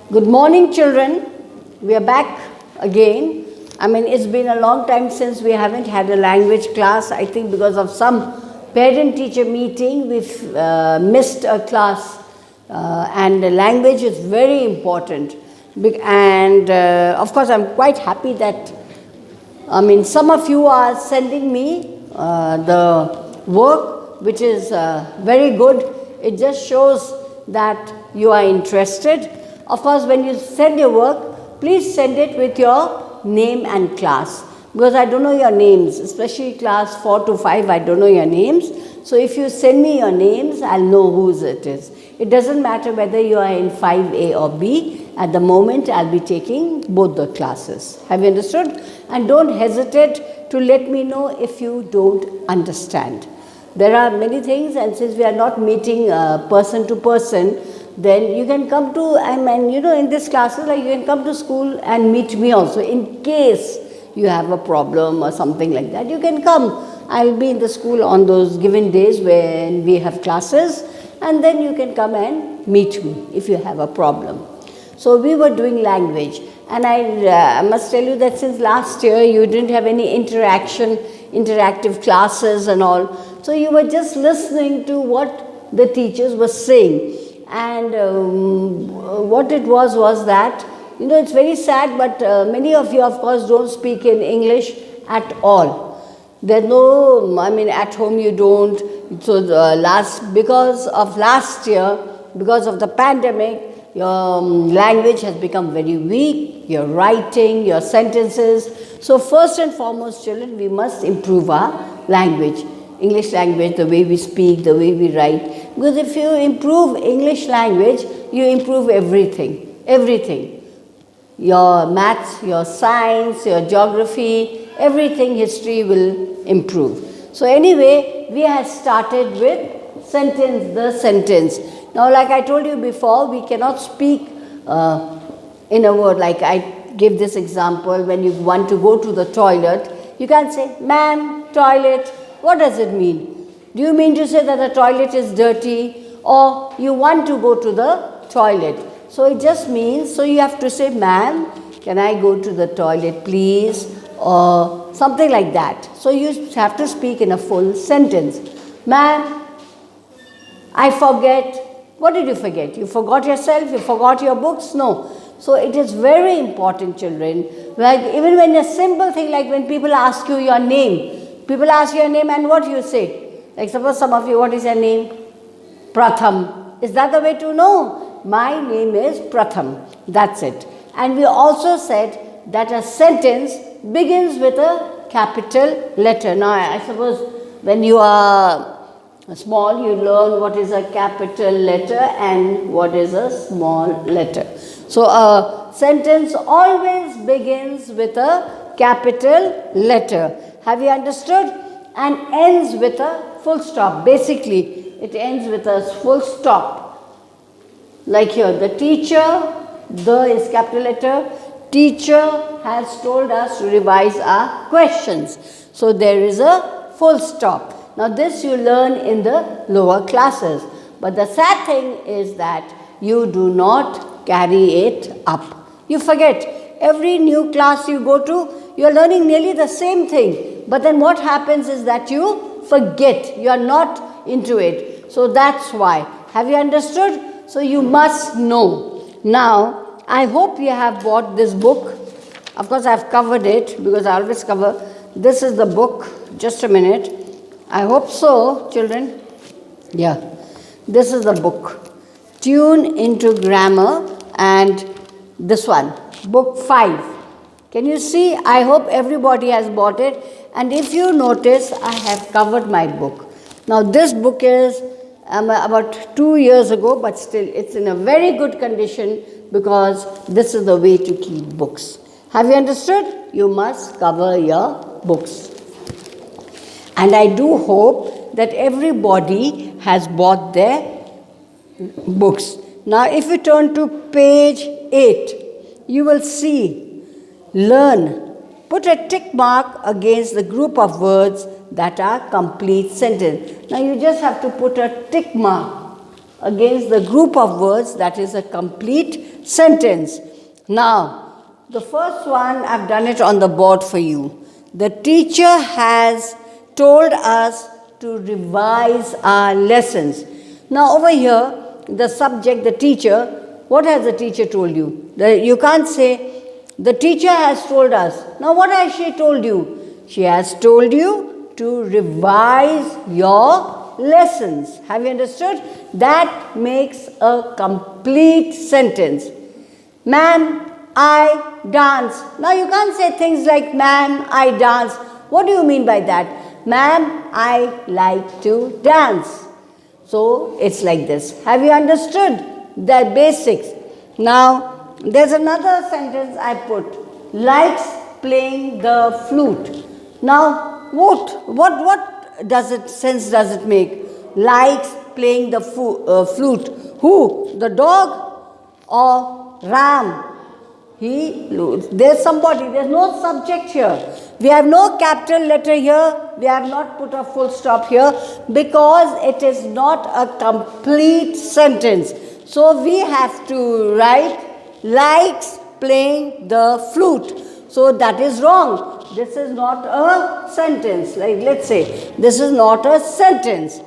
Good morning, children. We are back again. I mean, it's been a long time since we haven't had a language class. I think because of some parent-teacher meeting, we've missed a class. And the language is very important. And of course, I'm quite happy that, some of you are sending me the work, which is very good. It just shows that you are interested. Of course, when you send your work, please send it with your name and class, because I don't know your names, especially class 4 to 5, I don't know your names. So if you send me your names, I'll know whose it is. It doesn't matter whether you are in 5A or B. At the moment, I'll be taking both the classes. Have you understood? And don't hesitate to let me know if you don't understand. There are many things, and since we are not meeting person to person, then you can come to, in this classes, like you can come to school and meet me also. In case you have a problem or something like that, you can come. I'll be in the school on those given days when we have classes, and then you can come and meet me if you have a problem. So we were doing language, and I must tell you that since last year you didn't have any interactive classes and all. So you were just listening to what the teachers were saying. And what it was that, it's very sad, but many of you, of course, don't speak in English at all. There's no, at home you don't. So because of last year, because of the pandemic, your language has become very weak, your writing, your sentences. So first and foremost, children, we must improve our language. English language, the way we speak, the way we write. Because if you improve English language, you improve everything, everything. Your maths, your science, your geography, everything, history will improve. So anyway, we have started with the sentence. Now, like I told you before, we cannot speak in a word. Like I give this example, when you want to go to the toilet, you can't say, ma'am, toilet. What does it mean? Do you mean to say that the toilet is dirty, or you want to go to the toilet? So it just means, so you have to say, ma'am, can I go to the toilet please, or something like that. So you have to speak in a full sentence. Ma'am, I forget. What did you forget? You forgot yourself? You forgot your books? No. So it is very important, children. Like even when a simple thing, like when people ask you your name, people ask your name and what you say? Like suppose some of you, what is your name? Pratham. Is that the way to know? My name is Pratham. That's it. And we also said that a sentence begins with a capital letter. Now I suppose when you are small, you learn what is a capital letter and what is a small letter. So a sentence always begins with a capital letter. Have you understood? And ends with a full stop. Basically, it ends with a full stop. Like here, the teacher, the is capital letter. Teacher has told us to revise our questions. So there is a full stop. Now this you learn in the lower classes. But the sad thing is that you do not carry it up. You forget. Every new class you go to, you are learning nearly the same thing. But then what happens is that you forget. You are not into it. So that's why. Have you understood? So you must know. Now, I hope you have bought this book. Of course, I have covered it because I always cover. This is the book. Just a minute. I hope so, children. Yeah. This is the book. Tune into Grammar, and this one, book 5. Can you see? I hope everybody has bought it. And if you notice, I have covered my book. Now this book is about 2 years ago, but still it's in a very good condition because this is the way to keep books. Have you understood? You must cover your books. And I do hope that everybody has bought their books. Now if you turn to page 8, you will see, learn. Put a tick mark against the group of words that are complete sentence. Now you just have to put a tick mark against the group of words that is a complete sentence. Now, the first one, I've done it on the board for you. The teacher has told us to revise our lessons. Now, over here, the subject, the teacher, what has the teacher told you? You can't say, the teacher has told us. Now, what has she told you? She has told you to revise your lessons. Have you understood? That makes a complete sentence. Ma'am, I dance. Now, you can't say things like, ma'am, I dance. What do you mean by that? Ma'am, I like to dance. So, it's like this. Have you understood the basics? Now, there's another sentence I put. Likes playing the flute. Now, what does it, sense does it make? Likes playing the flute. Who? The dog or Ram? There's somebody, there's no subject here. We have no capital letter here. We have not put a full stop here because it is not a complete sentence. So we have to write likes playing the flute. So that is wrong. This is not a sentence. Like let's say, this is not a sentence.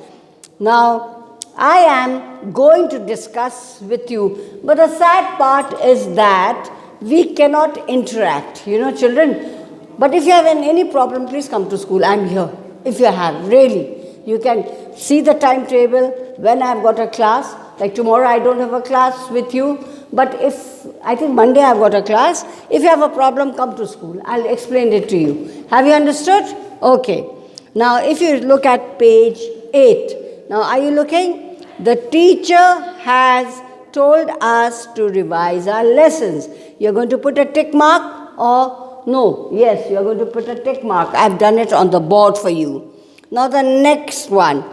Now, I am going to discuss with you, but the sad part is that we cannot interact, children. But if you have any problem, please come to school. I am here. If you have, really. You can see the timetable when I have got a class. Like tomorrow I don't have a class with you. But I think Monday I have got a class. If you have a problem, come to school. I'll explain it to you. Have you understood? Okay. Now, if you look at page 8. Now, are you looking? The teacher has told us to revise our lessons. You're going to put a tick mark or no? Yes, you're going to put a tick mark. I've done it on the board for you. Now the next one.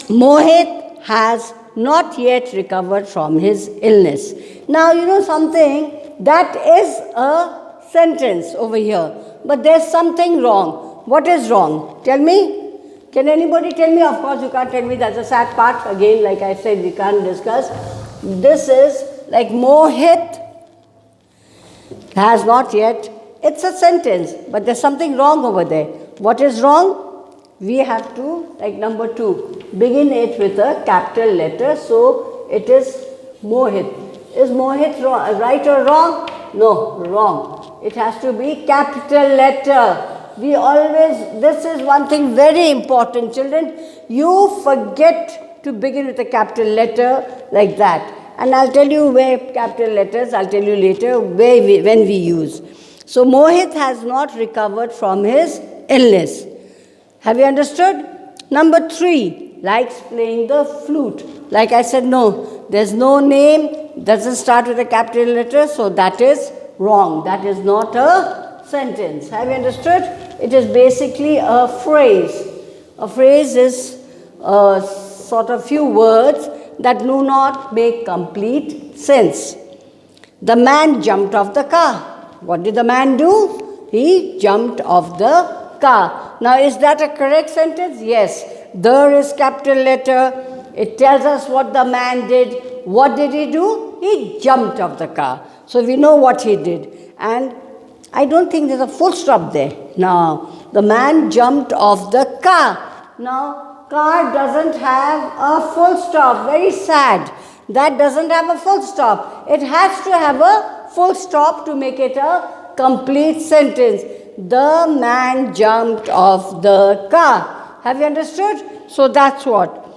Mohit has not yet recovered from his illness. Now, something, that is a sentence over here. But there's something wrong. What is wrong? Tell me. Can anybody tell me? Of course, you can't tell me. That's a sad part. Again, like I said, we can't discuss. This is like Mohit has not yet. It's a sentence, but there's something wrong over there. What is wrong? We have to, like number 2, begin it with a capital letter. So, it is Mohit. Is Mohit right or wrong? No, wrong. It has to be capital letter. We always, this is one thing very important, children. You forget to begin with a capital letter like that. And I'll tell you where capital letters, I'll tell you later when we use. So, Mohit has not recovered from his illness. Have you understood? Number 3, likes playing the flute. Like I said, no, there's no name, doesn't start with a capital letter, so that is wrong. That is not a sentence. Have you understood? It is basically a phrase. A phrase is sort of few words that do not make complete sense. The man jumped off the car. What did the man do? He jumped off the car. Now, is that a correct sentence? Yes. There is capital letter. It tells us what the man did. What did he do? He jumped off the car. So, we know what he did. And I don't think there's a full stop there. Now, the man jumped off the car. Now, car doesn't have a full stop. Very sad. That doesn't have a full stop. It has to have a full stop to make it a complete sentence. The man jumped off the car. Have you understood? So that's what.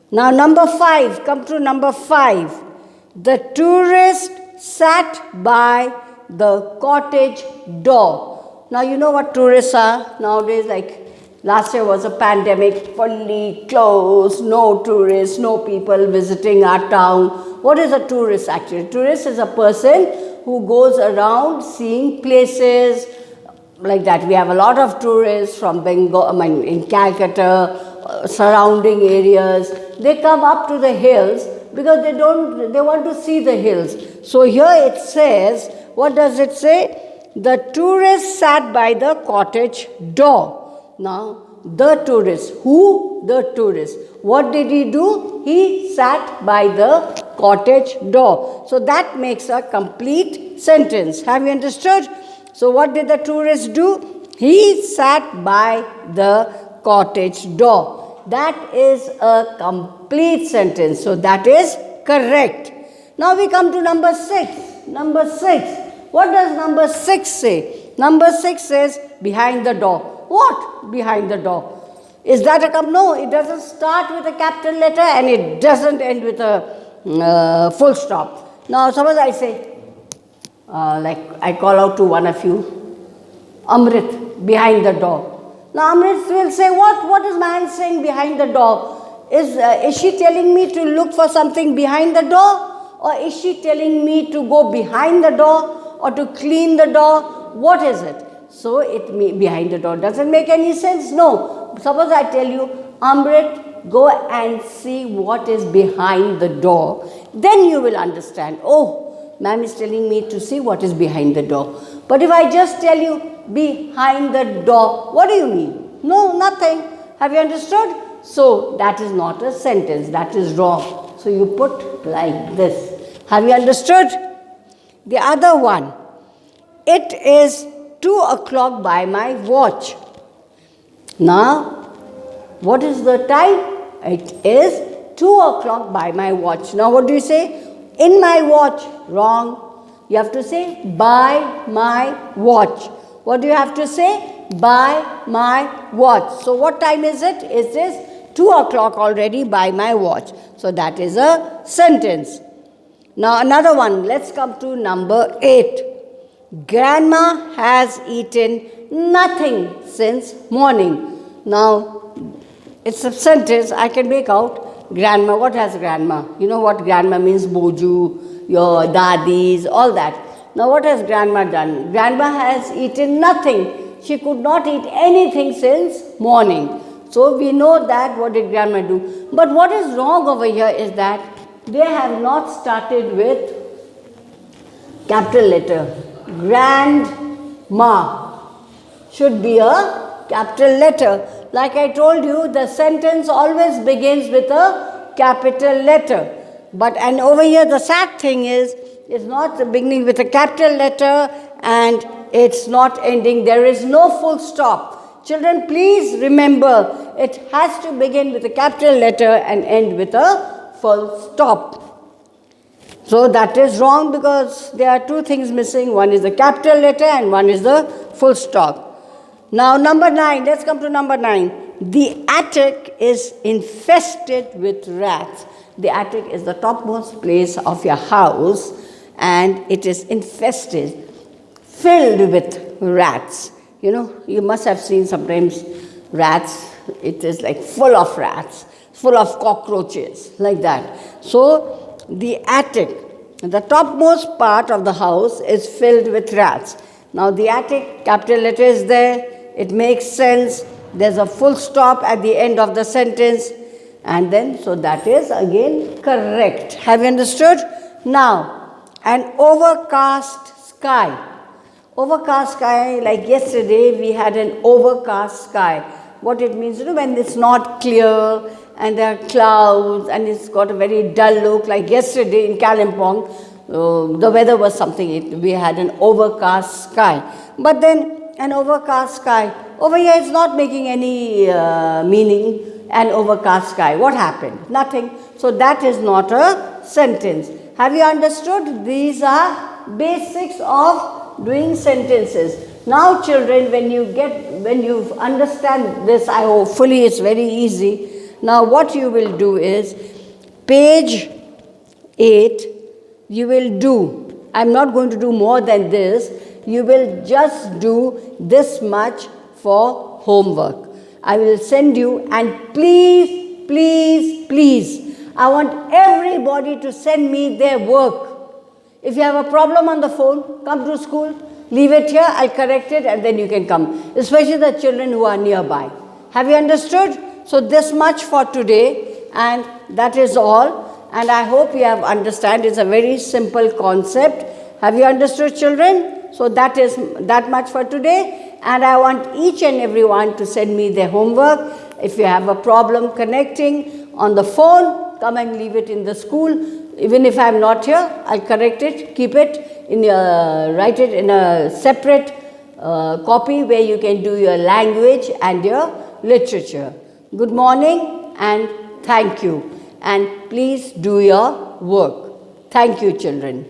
Now number 5. Come to number 5. The tourist sat by the cottage door. Now you know what tourists are nowadays, like last year was a pandemic, fully closed, no tourists, no people visiting our town. What is a tourist actually? Tourist is a person who goes around seeing places like that. We have a lot of tourists from Bengal, in Calcutta, surrounding areas. They come up to the hills because they want to see the hills. So here it says, what does it say? The tourist sat by the cottage door. Now, the tourist. Who? The tourist. What did he do? He sat by the cottage door. So that makes a complete sentence. Have you understood? So what did the tourist do? He sat by the cottage door. That is a complete sentence. So that is correct. Now we come to number 6. Number 6. What does number 6 say? Number 6 says behind the door. What? Behind the door. Is that a no? It doesn't start with a capital letter and it doesn't end with a full stop. Now suppose I say, like I call out to one of you, Amrit, behind the door. Now Amrit will say, what is man saying behind the door? Is she telling me to look for something behind the door? Or is she telling me to go behind the door or to clean the door? What is it? So behind the door doesn't make any sense. No. Suppose I tell you, Amrit, go and see what is behind the door. Then you will understand. Oh, ma'am is telling me to see what is behind the door. But if I just tell you behind the door, what do you mean? No, nothing. Have you understood? So that is not a sentence. That is wrong. So you put like this. Have you understood? The other one. It is 2 o'clock by my watch. Now, what is the time? It is 2 o'clock by my watch. Now, what do you say? In my watch. Wrong. You have to say by my watch. What do you have to say? By my watch. So, what time is it? It is 2 o'clock already by my watch. So, that is a sentence. Now, another one. Let's come to number 8. Grandma has eaten nothing since morning. Now, it's a sentence I can make out. Grandma, what has grandma? You know what grandma means? Boju, your dadis, all that. Now, what has grandma done? Grandma has eaten nothing. She could not eat anything since morning. So, we know that what did grandma do. But what is wrong over here is that they have not started with capital letter. Grandma should be a capital letter. Like I told you, the sentence always begins with a capital letter. And over here the sad thing is, it's not beginning with a capital letter and it's not ending. There is no full stop. Children, please remember, it has to begin with a capital letter and end with a full stop. So that is wrong because there are 2 things missing. One is the capital letter and one is the full stop. Now number 9, let's come to number 9. The attic is infested with rats. The attic is the topmost place of your house and it is infested, filled with rats. You know, you must have seen sometimes rats, it is like full of rats, full of cockroaches, like that. So, the attic, the topmost part of the house is filled with rats. Now the attic, capital letter is there, it makes sense, there's a full stop at the end of the sentence and then, so that is again correct. Have you understood? Now, an overcast sky. Overcast sky, like yesterday we had an overcast sky. What it means, you know, when it's not clear, and there are clouds and it's got a very dull look, like yesterday in Kalimpong, the weather was something, we had an overcast sky. But then an overcast sky, over here it's not making any meaning, an overcast sky. What happened? Nothing. So that is not a sentence. Have you understood? These are basics of doing sentences. Now children, when you understand this, hopefully it's very easy. Now what you will do is, page 8, you will do, I am not going to do more than this, you will just do this much for homework. I will send you and please, I want everybody to send me their work. If you have a problem on the phone, come to school, leave it here, I'll correct it and then you can come, especially the children who are nearby. Have you understood? So this much for today and that is all, and I hope you have understand. It's a very simple concept. Have you understood, children? So that is that much for today and I want each and everyone to send me their homework. If you have a problem connecting on the phone, come and leave it in the school. Even if I am not here, I'll correct it, keep it, write it in a separate copy where you can do your language and your literature. Good morning and thank you. And please do your work. Thank you, children.